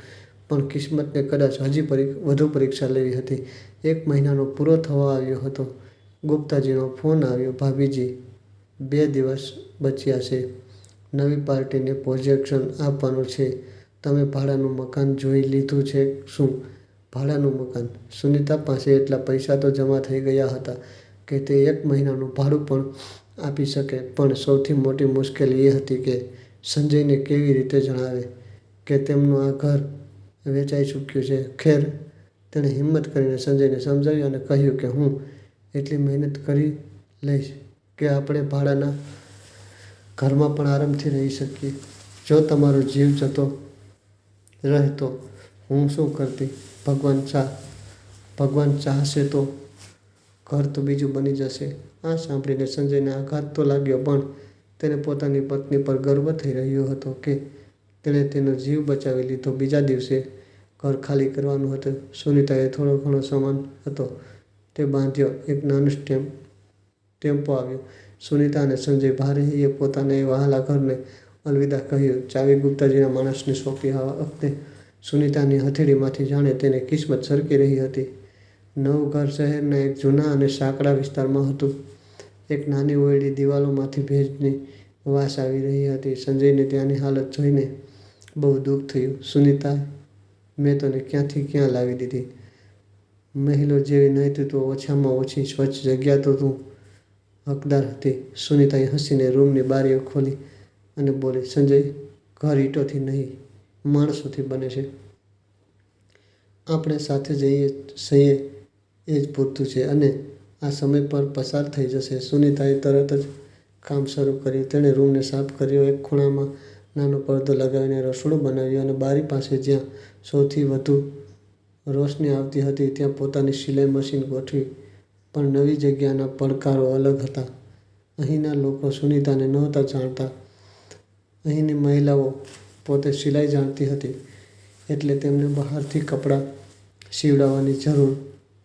પણ કિસ્મતને કદાચ હજી વધુ પરીક્ષા લેવી હતી. 1 મહિનાનો પૂરો થવા આવ્યો હતો. ગુપ્તાજીનો ફોન આવ્યો, ભાભીજી, 2 દિવસ બચ્યા છે. નવી પાર્ટીને પ્રોજેક્શન આપવાનું છે. તમે ભાડાનું મકાન જોઈ લીધું છે? શું ભાડાનું મકાન? સુનિતા પાસે એટલા પૈસા તો જમા થઈ ગયા હતા કે તે 1 મહિનાનું ભાડું પણ આપી શકે. પણ સૌથી મોટી મુશ્કેલી એ હતી કે સંજયને કેવી રીતે જણાવે કે તેમનું આ ઘર વેચાઈ ચૂક્યું છે. ખેર, તેણે હિંમત કરીને સંજયને સમજાવ્યું અને કહ્યું કે હું એટલી મહેનત કરી લઈશ કે આપણે ભાડાના ઘરમાં પણ આરામથી રહી શકીએ. જો તમારો જીવ જતો રહે તો હું શું કરતી? ભગવાન ચાહશે તો ઘર તો બીજું બની જશે. આ સાંભળીને સંજયને આઘાત તો લાગ્યો, પણ તેને પોતાની પત્ની પર ગર્વ થઈ રહ્યો હતો કે તેણે તેનો જીવ બચાવી લીધો. બીજા દિવસે ઘર ખાલી કરવાનું હતું. સુનિતાએ થોડો ઘણો સામાન હતો તે બાંધ્યો. એક નાનો ટેમ્પો આવ્યો. સુનિતા અને સંજય ભારેહીએ પોતાના એ વહાલા ઘરને અલવિદા કહ્યું. ચાવી ગુપ્તાજીના માણસને સોંપી. આ વખતે સુનિતાની હથેળીમાંથી જાણે તેને કિસ્મત સરકી રહી હતી. નવું ઘર શહેરના એક જૂના અને સાંકડા વિસ્તારમાં હતું. એક નાની ઓરડી, દિવાલોમાંથી ભેજની વાસ આવી રહી હતી. સંજયને ત્યાંની હાલત જોઈને બહુ દુઃખ થયું. સુનિતા, મેં તને ક્યાંથી ક્યાં લાવી દીધી. મહેલો જેવી નહીંતી તો ઓછામાં ઓછી સ્વચ્છ જગ્યા તો તું હકદાર હતી. સુનિતાએ હસીને રૂમની બારીઓ ખોલી અને બોલી, સંજય, ઘર ઈંટોથી નહીં, માણસોથી બને છે. આપણે સાથે સહીએ એ જ પૂરતું છે અને આ સમય પર પસાર થઈ જશે. સુનિતાએ તરત જ કામ શરૂ કર્યું. તેણે રૂમને સાફ કર્યો. એક ખૂણામાં નાનો પડદો લગાવીને રસોડું બનાવ્યું અને બારી પાસે જ્યાં સૌથી વધુ રોશની આવતી હતી ત્યાં પોતાની સિલાઈ મશીન ગોઠવી, પણ નવી જગ્યાના પડકારો અલગ હતા. અહીંના લોકો સુનીતાને નહોતા જાણતા. અહીંની મહિલાઓ પોતે સિલાઈ જાણતી હતી, એટલે તેમને બહારથી કપડાં સીવડાવવાની જરૂર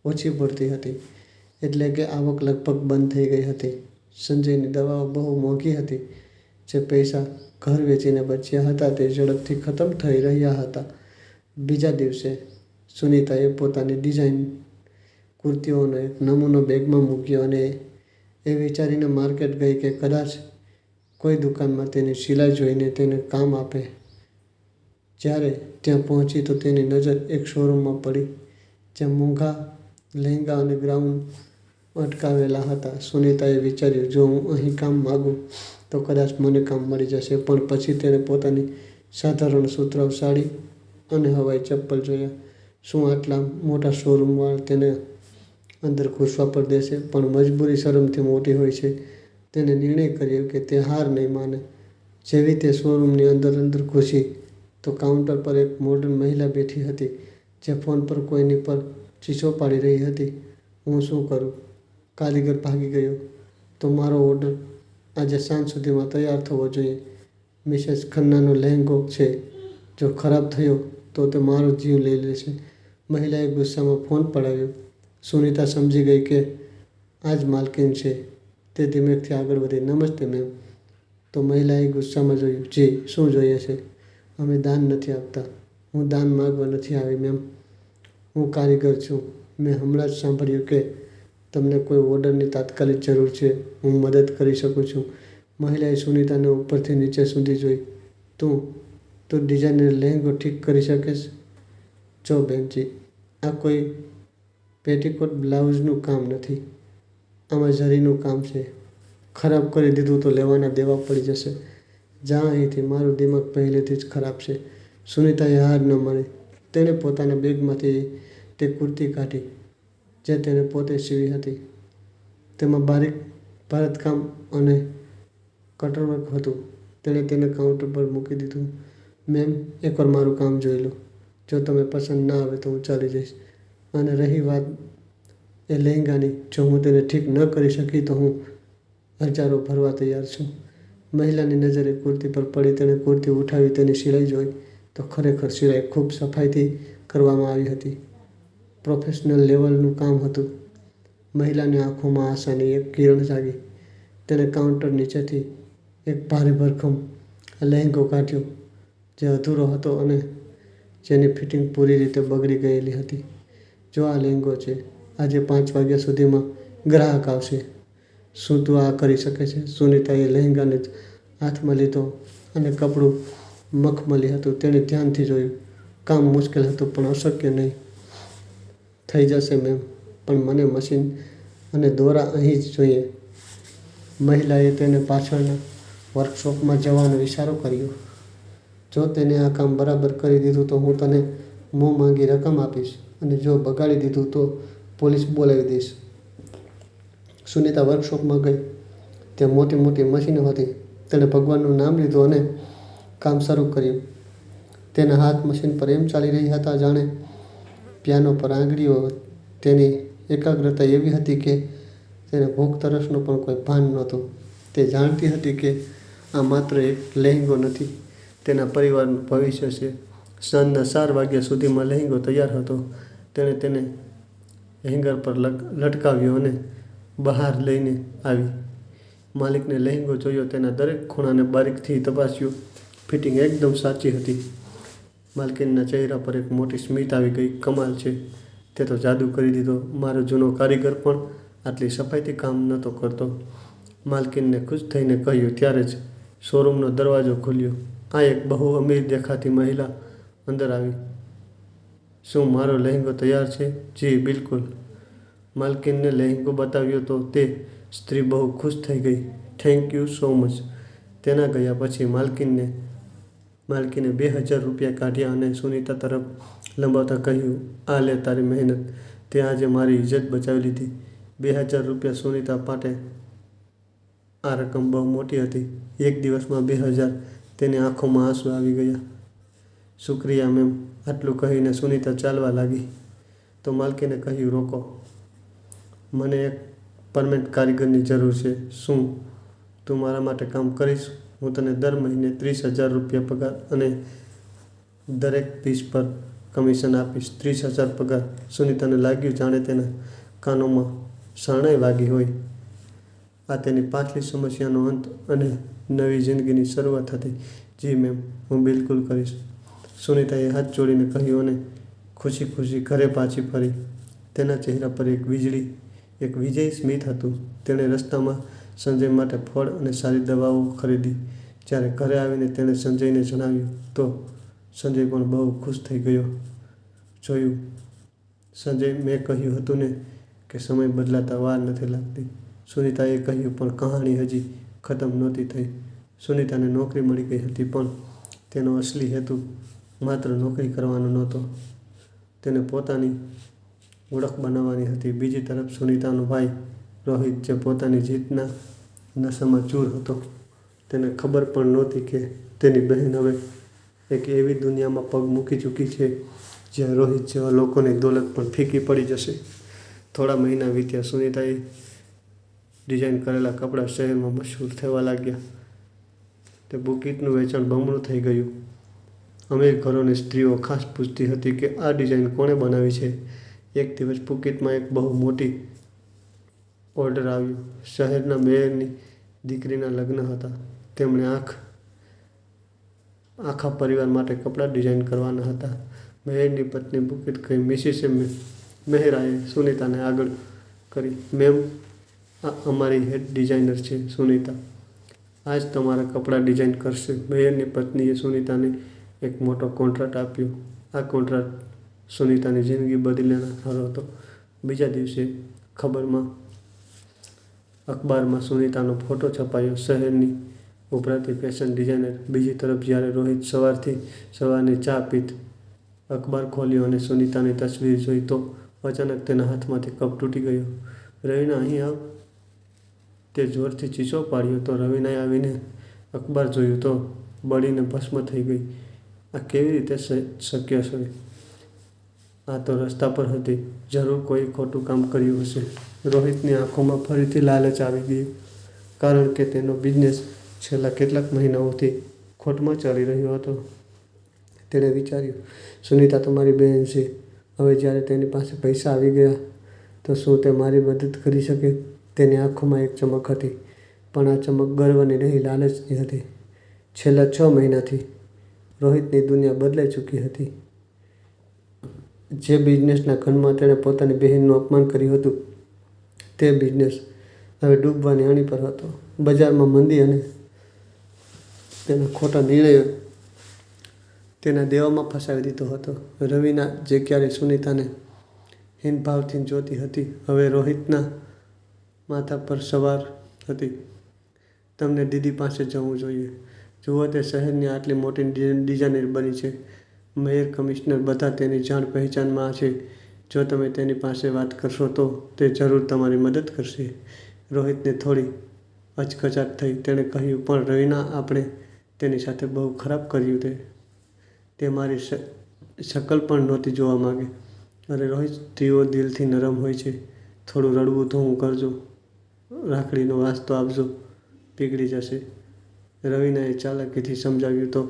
ઓછી પડતી હતી. એટલે કે આવક લગભગ બંધ થઈ ગઈ હતી. સંજયની દવાઓ બહુ મોંઘી હતી. જે પૈસા ઘર વેચીને બચ્યા હતા તે ઝડપથી ખતમ થઈ રહ્યા હતા. બીજા દિવસે સુનીતાએ પોતાની ડિઝાઇન કુર્તીઓનો એક નમૂનો બેગમાં મૂક્યો અને એ વિચારીને માર્કેટ ગઈ કે કદાચ કોઈ દુકાનમાં તેની સિલાઈ જોઈને તેને કામ આપે. જ્યારે ત્યાં પહોંચી તો તેની નજર એક શોરૂમમાં પડી, જ્યાં મોંઘા લહેંગા અને ગાઉન અટકાવેલા હતા. સુનીતાએ વિચાર્યું, જો હું અહીં કામ માગું તો કદાચ મને કામ મળી જશે. પણ પછી તેણે પોતાની સાધારણ સુતરાઉ સાડી અને હવાઈ ચપ્પલ જોયા. શું આટલા મોટા શોરૂમવાળા તેને અંદર ઘૂસવા પર દેશે? પણ મજબૂરી શરમથી મોટી હોય છે. તેણે નિર્ણય કર્યો કે તે હાર નહીં માને. જેવી તે શોરૂમની અંદર ઘૂસી તો કાઉન્ટર પર એક મોડર્ન મહિલા બેઠી હતી, જે ફોન પર કોઈની પર ચીસો પાડી રહી હતી. હું શું કરું? કારીગર ભાગી ગયો તો મારો ઓર્ડર આજે સાંજ સુધીમાં તૈયાર થવો જોઈએ. મિસેસ ખન્નાનો લહેંગો છે. જો ખરાબ થયો તો તે મારો જીવ લઈ લેશે. મહિલાએ ગુસ્સામાં ફોન પડાવ્યો. સુનીતા સમજી ગઈ કે આ જ માલકીન છે. તે ધીમેથી આગળ વધી, નમસ્તે મેમ. તો મહિલાએ ગુસ્સામાં જોયું, જી શું જોઈએ છે? અમે દાન નથી આપતા. હું દાન માગવા નથી આવી મેમ. હું કારીગર છું. મેં હમણાં જ સાંભળ્યું કે તમને કોઈ ઓર્ડરની તાત્કાલિક જરૂર છે. હું મદદ કરી શકું છું. મહિલાએ સુનીતાને ઉપરથી નીચે સુધી જોઈ. તું ડિઝાઇનર લહેંગો ઠીક કરી શકીશ? જો બેનજી, આ કોઈ પેટીકોટ બ્લાઉઝનું કામ નથી. આમાં જરીનું કામ છે. ખરાબ કરી દીધું તો લેવાના દેવા પડી જશે. જા અહીંથી. મારું દિમાગ પહેલેથી જ ખરાબ છે. સુનીતાએ હાર ન માની. તેણે પોતાના બેગમાંથી તે કુર્તી કાઢી, જે તેણે પોતે સીવી હતી. તેમાં બારીક ભરતકામ અને કટરવર્ક હતું. તેણે તેને કાઉન્ટર પર મૂકી દીધું. મેમ, એકવાર મારું કામ જોઈ લો. જો તમે પસંદ ના આવે તો હું ચાલી જઈશ. અને રહી વાત એ લહેંગાની, જો હું તેને ઠીક ન કરી શકી તો હું હજારો ભરવા તૈયાર છું. મહિલાની નજરે કુર્તી પર પડી. તેણે કુર્તી ઉઠાવી તેની સિલાઈ જોઈ તો ખરેખર સિલાઈ ખૂબ સફાઈથી કરવામાં આવી હતી. પ્રોફેશનલ લેવલનું કામ હતું. મહિલાની આંખોમાં આશાની એક કિરણ જાગી. તેણે કાઉન્ટર નીચેથી એક ભારે ભરખમ લહેંગો કાઢ્યો, જે અધૂરો હતો અને જેની ફિટિંગ પૂરી રીતે બગડી ગયેલી હતી. જો આ લહેંગો છે. આજે 5 વાગ્યા સુધીમાં ગ્રાહક આવશે. શું તું આ કરી શકે છે? સુનીતાએ લહેંગાને હાથમાં લીધો અને કપડું મખમલી હતું. તેણે ધ્યાનથી જોયું. કામ મુશ્કેલ હતું પણ અશક્ય નહીં. થઈ જશે મેમ, પણ મને મશીન અને દોરા અહીં જ જોઈએ. મહિલાએ તેને પાછળના વર્કશોપમાં જવાનો ઇશારો કર્યો. જો તેને આ કામ બરાબર કરી દીધું તો હું તને મોં માંગી રકમ આપીશ, અને જો બગાડી દીધું તો પોલીસ બોલાવી દઈશ. સુનીતા વર્કશોપમાં ગઈ. ત્યાં મોટી મોટી મશીનો હતી. તેણે ભગવાનનું નામ લીધું અને કામ શરૂ કર્યું. તેના હાથ મશીન પર એમ ચાલી રહ્યા હતા જાણે પિયાનો પર આંગળીઓ. તેની એકાગ્રતા એવી હતી કે તેને ભૂખ તરસનું પણ કોઈ ભાન નહોતું. તે જાણતી હતી કે આ માત્ર એક લહેંગો નથી, તેના પરિવારનું ભવિષ્ય છે. સાંજના 4 વાગ્યા સુધીમાં લહેંગો તૈયાર હતો. તેણે તેને હેંગર પર લટકાવ્યો અને બહાર લઈને આવી. માલિકને લહેંગો જોયો. તેના દરેક ખૂણાને બારીકથી તપાસ્યું. ફિટિંગ એકદમ સાચી હતી. માલકીનના ચહેરા પર એક મોટી સ્મિત આવી ગઈ. કમાલ છે, તે તો જાદુ કરી દીધો. મારો જૂનો કારીગર પણ આટલી સફાઈથી કામ નહોતો કરતો. માલકીનને ખુશ થઈને કહ્યું. ત્યારે જ શોરૂમનો દરવાજો ખુલ્યો. આ એક બહુ અમીર દેખાતી મહિલા અંદર આવી. શું મારો લહેંગો તૈયાર છે? જી બિલકુલ. માલકીનને લહેંગો બતાવ્યો તો તે સ્ત્રી બહુ ખુશ થઈ ગઈ. Thank you so much. તેના ગયા પછી માલકીને 2000 રૂપિયા કાઢ્યા અને સુનીતા તરફ લંબાવતા કહ્યું, આ લે તારી મહેનત. તે આજે મારી ઇજ્જત બચાવી લીધી. 2000 રૂપિયા સુનીતા માટે આ રકમ બહુ મોટી હતી. એક દિવસમાં 2000. તેની આંખોમાં આંસુ આવી ગયા. શુક્રિયા મેમ. આટલું કહીને સુનીતા ચાલવા લાગી. તો માલકીને કહ્યું, રોકો, મને એક પરમેનન્ટ કારીગરની જરૂર છે. શું તું મારા માટે કામ કરીશ? હું તને દર મહિને 30,000 રૂપિયા પગાર અને દરેક પીસ પર કમિશન આપીશ. 30,000 પગાર. સુનીતાને લાગ્યું જાણે તેના કાનોમાં શરણાઈ વાગી હોય. આ તેની પાછલી સમસ્યાનો અંત અને નવી જિંદગીની શરૂઆત હતી. જી મેમ, હું બિલકુલ કરીશ, સુનીતાએ હાથ જોડીને કહ્યું અને ખુશી ખુશી ઘરે પાછી ફરી. તેના ચહેરા પર એક વિજયી સ્મિત હતું. તેણે રસ્તામાં સંજય માટે ફળ અને સારી દવાઓ ખરીદી. જ્યારે ઘરે આવીને તેણે સંજયને જણાવ્યું તો સંજય પણ બહુ ખુશ થઈ ગયો. જોયું સંજય, મેં કહ્યું હતું ને કે સમય બદલાતા વાર નથી લાગતી, સુનીતાએ કહ્યું. પણ કહાણી હજી ખતમ નહોતી થઈ. સુનીતાને નોકરી મળી ગઈ હતી, પણ તેનો અસલી હેતુ માત્ર નોકરી કરવાનો નહોતો. તેને પોતાની ઓળખ બનાવવાની હતી. બીજી તરફ સુનીતાનો ભાઈ રોહિત, જે પોતાની જીતના નશામાં ચૂર હતો, તેને ખબર પણ નહોતી કે તેની બહેન હવે એક એવી દુનિયામાં પગ મૂકી ચૂકી છે જ્યાં રોહિત જેવા લોકોની દોલત પણ ફીકી પડી જશે. થોડા મહિના વીત્યા. સુનીતાએ ડિઝાઇન કરેલા કપડાં શહેરમાં મશહૂર થવા લાગ્યા. તે બુકીટનું વેચાણ બમણું થઈ ગયું. અમીર ઘરોની સ્ત્રીઓ ખાસ પૂછતી હતી કે આ ડિઝાઇન કોણે બનાવી છે. એક દિવસ બુકીટમાં એક બહુ મોટી ઓર્ડર આવ્યો. શહેરના મેયરની દીકરીના લગ્ન હતા. તેમણે આખા પરિવાર માટે કપડાં ડિઝાઇન કરવાના હતા. મેયરની પત્ની બુકીટ કહી મિસિસ મહેરાએ સુનીતાને આગળ કરી. મેમ, આ અમારી હેડ ડિઝાઇનર છે સુનીતા. આજ તમારા કપડાં ડિઝાઇન કરશે. મેયરની પત્નીએ સુનીતાને એક મોટો કોન્ટ્રાક્ટ આપ્યો. આ કોન્ટ્રાક્ટ સુનીતાની જિંદગી બદલી નાખનારો હતો. બીજા દિવસે અખબારમાં સુનીતાનો ફોટો છપાયો. શહેરની ઉભરાતી ફેશન ડિઝાઇનર. બીજી તરફ જ્યારે રોહિત સવારની ચા પીત અખબાર ખોલ્યો અને સુનીતાની તસવીર જોઈ તો અચાનક તેના હાથમાંથી કપ તૂટી ગયો. રવીના, અહીં આવ, તે જોરથી ચીસો પાડ્યો તો રવીનાએ આવીને અખબાર જોયું તો બળીને ભસ્મ થઈ ગઈ. આ કેવી રીતે શક્ય છે? આ તો રસ્તા પર હતી. જરૂર કોઈ ખોટું કામ કર્યું હશે. રોહિતની આંખોમાં ફરીથી લાલચ આવી ગઈ, કારણ કે તેનો બિઝનેસ છેલ્લા કેટલાક મહિનાઓથી ખોટમાં ચાલી રહ્યો હતો. તેણે વિચાર્યું, સુનીતા તો મારી બહેન છે. હવે જ્યારે તેની પાસે પૈસા આવી ગયા તો શું તે મારી મદદ કરી શકે? તેની આંખોમાં એક ચમક હતી, પણ આ ચમક ગર્વની નહીં, લાલચની હતી. છેલ્લા 6 મહિનાથી રોહિતની દુનિયા બદલાઈ ચૂકી હતી. જે બિઝનેસના ઘનમાં તેણે પોતાની બહેનનું અપમાન કર્યું હતું, તે બિઝનેસ હવે ડૂબવાની અણી પર હતો. બજારમાં મંદી અને તેના ખોટા નિર્ણયો તેના દેવામાં ફસાવી દીધો હતો. રવીના, જે ક્યારેય સુનીતાને હીનભાવથી જોતી હતી, હવે રોહિતના માથા પર સવાર હતી. તમને દીદી પાસે જવું જોઈએ. જુઓ, તે શહેરની આટલી મોટી ડિઝાઇનર બની છે. મેયર, કમિશનર બધા તેની જાણ પહેચાનમાં છે. જો તમે તેની પાસે વાત કરશો તો તે જરૂર તમારી મદદ કરશે. રોહિતને થોડી અચકચાટ થઈ. તેણે કહ્યું, પણ રવીના, આપણે તેની સાથે બહુ ખરાબ કર્યું. તે મારી શકલ પણ નહોતી જોવા માંગે. અરે રોહિત, સ્ત્રીઓ દિલથી નરમ હોય છે. થોડું રડવું ધોવું કરજો, રાખડીનો વાસ્તો આપજો, પીગળી જશે. રવીનાએ ચાલાકીથી સમજાવ્યું તો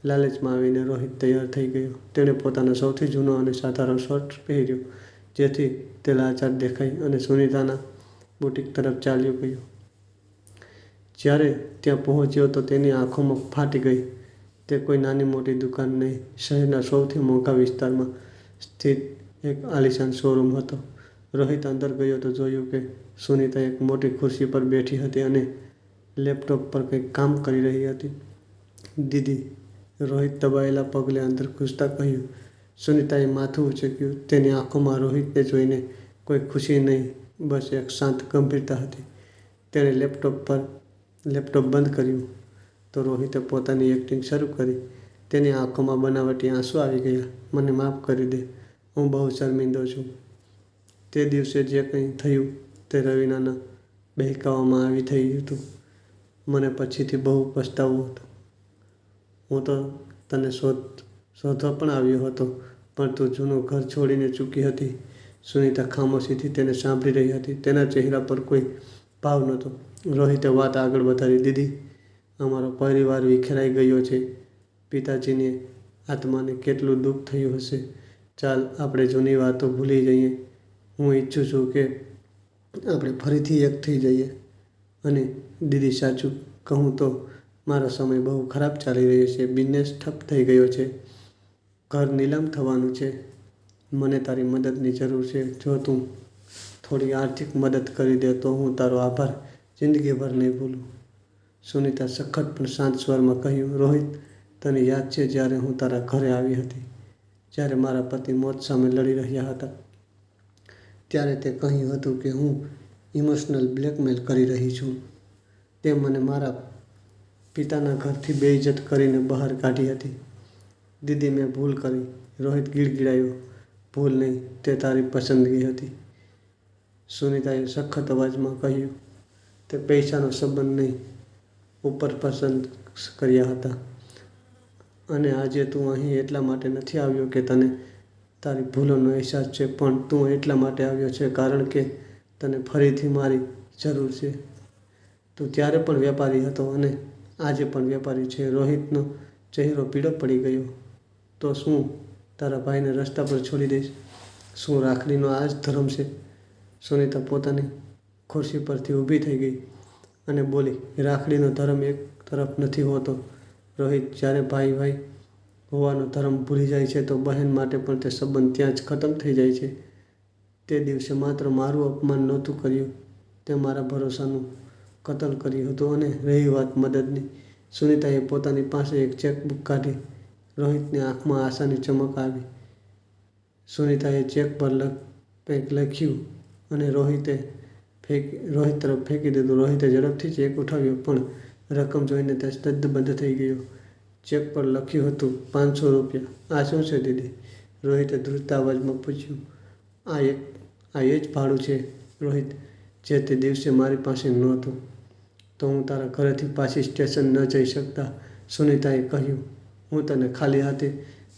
લાલચમાં આવીને રોહિત તૈયાર થઈ ગયો. તેણે પોતાનો સૌથી જૂનો અને સાધારણ શર્ટ પહેર્યો, જેથી તે લાચાર દેખાય, અને સુનીતાના બુટીક તરફ ચાલ્યો ગયો. જ્યારે ત્યાં પહોંચ્યો તો તેની આંખોમાં ફાટી ગઈ. તે કોઈ નાની મોટી દુકાન નહીં, શહેરના સૌથી મોંઘા વિસ્તારમાં સ્થિત એક આલીશાન શોરૂમ હતો. રોહિત અંદર ગયો તો જોયું કે સુનીતા એક મોટી ખુરશી પર બેઠી હતી અને લેપટોપ પર કંઈક કામ કરી રહી હતી. દીદી, રોહિત દબાયેલા પગલે અંદર ઘૂસતા કહ્યું. સુનીતાએ માથું ઉંચક્યું. તેની આંખોમાં રોહિતને જોઈને કોઈ ખુશી નહીં, બસ એક શાંત ગંભીરતા હતી. તેણે લેપટોપ બંધ કર્યું તો રોહિતે પોતાની એક્ટિંગ શરૂ કરી. તેની આંખોમાં બનાવટી આંસુ આવી ગયા. મને માફ કરી દે, હું બહુ શર્મિંદો છું. તે દિવસે જે કંઈ થયું તે રવીનાના બહેકાવામાં આવી થયું હતું. મને પછીથી બહુ પછતાવો હતો. હું તો તને શોધવા પણ આવ્યો હતો, પણ તું જૂનું ઘર છોડીને ચૂકી હતી. સુનિતા ખામોશીથી તેને સાંભળી રહી હતી. તેના ચહેરા પર કોઈ ભાવ નહોતો. રોહિતે વાત આગળ વધારી. દીદી, અમારો પરિવાર વિખેરાઈ ગયો છે. પિતાજીની આત્માને કેટલું દુઃખ થયું હશે. ચાલ આપણે જૂની વાતો ભૂલી જઈએ. હું ઈચ્છું છું કે આપણે ફરીથી એક થઈ જઈએ. અને દીદી, સાચું કહું તો મારો સમય બહુ ખરાબ ચાલી રહ્યો છે. બિઝનેસ ઠપ થઈ ગયો છે. ઘર નીલામ થવાનું છે. મને તારી મદદની જરૂર છે. જો તું થોડી આર્થિક મદદ કરી દે તો હું તારો આભાર જિંદગીભર નહીં ભૂલું. સુનિતા સખત પણ શાંત સ્વરમાં કહ્યું. રોહિત, તને યાદ છે જ્યારે હું તારા ઘરે આવી હતી, જ્યારે મારા પતિ મોત સામે લડી રહ્યા હતા? ત્યારે તે કહ્યું હતું કે હું ઇમોશનલ બ્લેકમેલ કરી રહી છું. તે મને મારા પિતાના ઘરથી બેઇજ્જત કરીને બહાર કાઢી હતી. દીદી, મેં ભૂલ કરી. રોહિત ગીડગીડાયો. ભૂલ નહીં, તે તારી પસંદગી હતી. સુનિતાએ સખત અવાજમાં કહ્યું. તે પૈસાનો સંબંધ નહીં, ઉપર પસંદ કર્યા હતા. અને આજે તું અહીં એટલા માટે નથી આવ્યો કે તને તારી ભૂલોનો અહેસાસ છે, પણ તું એટલા માટે આવ્યો છે કારણ કે તને ફરીથી મારી જરૂર છે. તું ત્યારે પણ વેપારી હતો અને આજે પણ વેપારી છે. રોહિતનો ચહેરો પીળો પડી ગયો. તો શું તારા ભાઈને રસ્તા પર છોડી દઈશ? શું રાખડીનો આ જ ધર્મ છે? સુનિતા પોતાની ખુરશી પરથી ઊભી થઈ ગઈ અને બોલી. રાખડીનો ધર્મ એક તરફ નથી હોતો રોહિત. જ્યારે ભાઈ હોવાનો ધર્મ ભૂલી જાય છે તો બહેન માટે પણ તે સંબંધ ત્યાં જ ખતમ થઈ જાય છે. તે દિવસે માત્ર મારું અપમાન નહોતું કર્યું, તે મારા ભરોસાનું કતલ કર્યું હતું. અને રહી વાત મદદની, સુનિતાએ પોતાની પાસે એક ચેકબુક કાઢી. રોહિતની આંખમાં આશાની ચમક આવી. સુનિતાએ ચેક પર કંઈક લખ્યું અને રોહિત તરફ ફેંકી દીધું. રોહિતે ઝડપથી ચેક ઉઠાવ્યો, પણ રકમ જોઈને તે સ્તબ્ધ થઈ ગયો. ચેક પર લખ્યું હતું 500 રૂપિયા. આ શું છે દીદી? રોહિતે ધ્રુજતા અવાજમાં પૂછ્યું. આ એ જ ભાડું છે રોહિત, જે તે દિવસે મારી પાસે નહોતું. તો હું તારા ઘરેથી પાછી સ્ટેશન ન જઈ શકતા. સુનિતાએ કહ્યું. હું તને ખાલી હાથે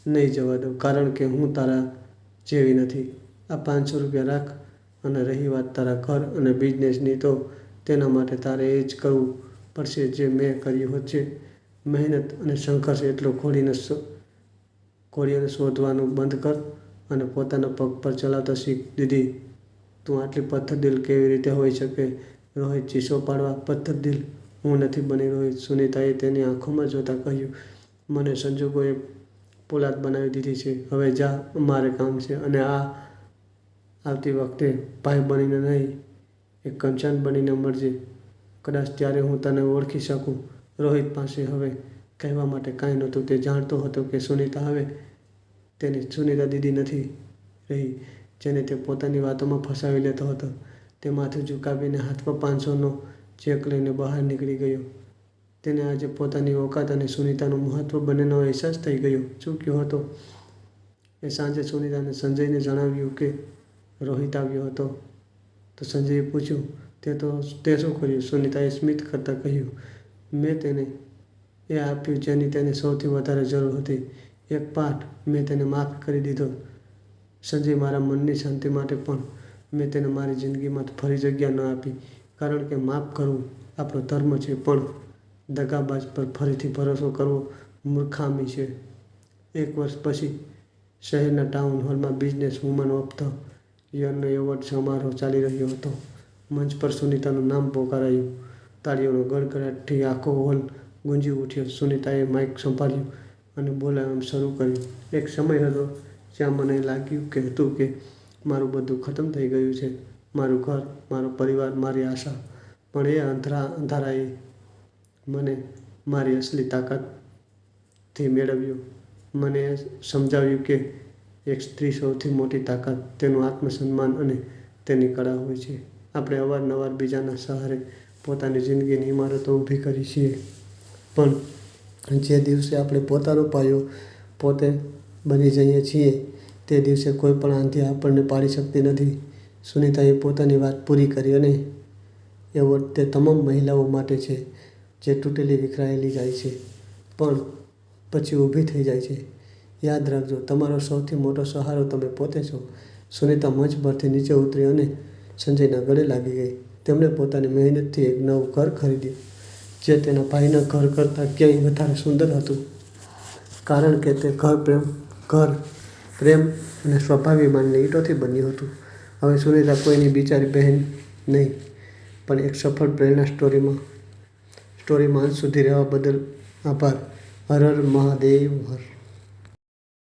નહીં જવા દઉં, કારણ કે હું તારા જેવી નથી. આ 500 રૂપિયા રાખ. અને રહી વાત તારા ઘર અને બિઝનેસની, તો તેના માટે તારે એ જ કરવું પડશે જે મેં કર્યું છે. મહેનત અને સંઘર્ષ એટલો ઘોડીને શોધવાનું બંધ કર અને પોતાના પગ પર ચાલતા શીખ. દીદી, તું આટલી પથ્થરદિલ કેવી રીતે હોઈ શકે? રોહિત ચીસો પાડવા. પથ્થરદિલ હું નથી બની રોહિત. સુનિતાએ તેની આંખોમાં જોતાં કહ્યું. મને સંજોગોએ પોલાદ બનાવી દીધી છે. હવે જા, મારે કામ છે. અને આવતી વખતે ભાઈ બનીને નહીં, એક કંચાન બનીને મળજે. કદાચ ત્યારે હું તને ઓળખી શકું. રોહિત પાસે હવે કહેવા માટે કાંઈ નહોતું. તે જાણતો હતો કે સુનિતા હવે તેની સુનિતા દીદી નથી રહી, જેને તે પોતાની વાતોમાં ફસાવી લેતો હતો. તે માથું ઝુકાવીને હાથમાં 500નો ચેક લઈને બહાર નીકળી ગયો. તેને આજે પોતાની ઓકાત અને સુનિતાનું મહત્ત્વ બંનેનો અહેસાસ થઈ ચૂક્યો હતો. એ સાંજે સુનિતાને સંજયને જણાવ્યું કે રોહિત આવ્યો હતો. તો સંજયે પૂછ્યું, તે શું કર્યું? સુનિતાએ સ્મિત કરતાં કહ્યું, મેં તેને એ આપ્યું જેની તેને સૌથી વધારે જરૂર હતી. એક પાઠ. મેં તેને માફ કરી દીધો. સંજય, મારા મનની શાંતિ માટે પણ મેં તેને મારી જિંદગીમાં ફરી જગ્યા ન આપી, કારણ કે માફ કરવું આપણો ધર્મ છે, પણ દગાબાજ પર ફરીથી ભરોસો કરવો મૂર્ખામી છે. 1 વર્ષ પછી શહેરના ટાઉન હોલમાં બિઝનેસ વુમન ઓફ ધ યરનો એવોર્ડ સમારોહ ચાલી રહ્યો હતો. મંચ પર સુનિતાનું નામ પોકારાયું. તાળીઓનો ગડગડાટથી આખો હોલ ગુંજી ઉઠ્યો. સુનિતાએ માઇક સંભાળ્યું અને બોલાવવાનું શરૂ કર્યું. એક સમય હતો જ્યાં મને લાગ્યું હતું કે મારું બધું ખતમ થઈ ગયું છે. મારું ઘર, મારો પરિવાર, મારી આશા. પણ એ અંધારાએ મને મારી અસલી તાકાતથી મેળવ્યો. મને સમજાવ્યું કે એક સ્ત્રી સૌથી મોટી તાકાત તેનું આત્મસન્માન અને તેની કળા હોય છે. આપણે અવારનવાર બીજાના સહારે પોતાની જિંદગીની ઇમારતો ઊભી કરી છીએ, પણ જે દિવસે આપણે પોતાનો પાયો પોતે બની જઈએ છીએ, તે દિવસે કોઈ પણ આંધી આપણને પાડી શકતી નથી. સુનિતાએ પોતાની વાત પૂરી કરી. અને એવોર્ડ તે તમામ મહિલાઓ માટે છે જે તૂટેલી વિખરાયેલી જાય છે, પણ પછી ઊભી થઈ જાય છે. યાદ રાખજો, તમારો સૌથી મોટો સહારો તમે પોતે છો. સુનિતા મંચ પરથી નીચે ઉતરી અને સંજયના ગળે લાગી ગઈ. તેમણે પોતાની મહેનતથી એક નવું ઘર ખરીદ્યું, જે તેના ભાઈના ઘર કરતાં ક્યાંય વધારે સુંદર હતું, કારણ કે તે ઘર પ્રેમ અને સ્વાભિમાનની ઈંટોથી બન્યું હતું. હવે સુનિતા કોઈની બિચારી બહેન નહીં, પણ એક સફળ પ્રેરણા સ્ટોરીમાં અંત સુધી રહેવા બદલ આભાર. હર હર મહાદેવ હર.